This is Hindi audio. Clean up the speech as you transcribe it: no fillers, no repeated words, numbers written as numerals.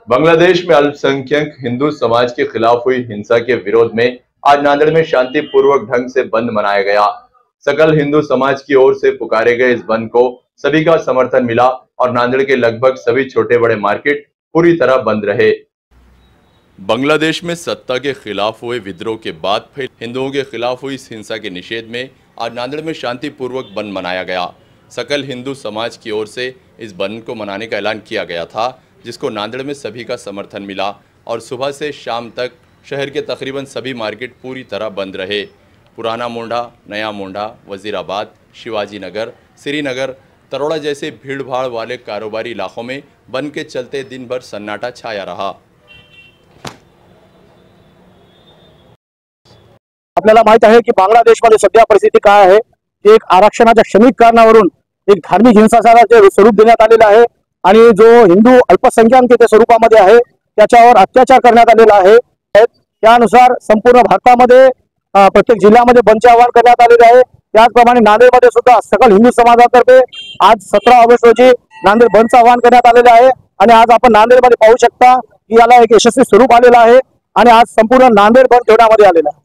बांग्लादेश में अल्पसंख्यक हिंदू समाज के खिलाफ हुई हिंसा के विरोध में आज नांदेड़ में शांतिपूर्वक ढंग से बंद मनाया गया। सकल हिंदू समाज की ओर से पुकारे गए इस बंद को सभी का समर्थन मिला और नांदेड़ के लगभग सभी छोटे बड़े मार्केट पूरी तरह बंद रहे। बांग्लादेश में सत्ता के खिलाफ हुए विद्रोह के बाद फिर हिंदुओं के खिलाफ हुई इस हिंसा के निषेध में आज नांदेड़ में शांतिपूर्वक बंद मनाया गया। सकल हिंदू समाज की ओर से इस बंद को मनाने का ऐलान किया गया था, जिसको नांदेड़ में सभी का समर्थन मिला और सुबह से शाम तक शहर के तकरीबन सभी मार्केट पूरी तरह बंद रहे। पुराना मोंढा, नया मोंढा, वजीराबाद, शिवाजी नगर, श्रीनगर, तरोड़ा जैसे भीड़भाड़ वाले कारोबारी इलाकों में बंद के चलते दिन भर सन्नाटा छाया रहा। आपल्याला माहित आहे की बांगलादेशमध्ये सध्या परिस्थिती काय आहे की एक आरक्षणाच्या क्षणिक कारणावरून एक धार्मिक हिंसाचाराचे स्वरूप देण्यात आलेले आहे आणि जो हिंदू अल्पसंख्याक तिथे स्वरूपामध्ये आहे त्याच्यावर अत्याचार करण्यात आलेला आहे। त्यानुसार संपूर्ण भारतामध्ये प्रत्येक जिल्ह्यामध्ये बंदचे आवाहन करण्यात आलेले आहे। त्याचप्रमाणे नांदेडमध्ये सुद्धा सकल हिंदू समाजातर्फे आज 17 ऑगस्ट रोजी नांदेड बंदचं आवाहन करण्यात आलेले आहे आणि आज आपण नांदेडमध्ये पाहू शकता की याला एक यशस्वी स्वरूप आलेलं आहे आणि आज संपूर्ण नांदेड बंद ठेवण्यामध्ये आलेला आहे।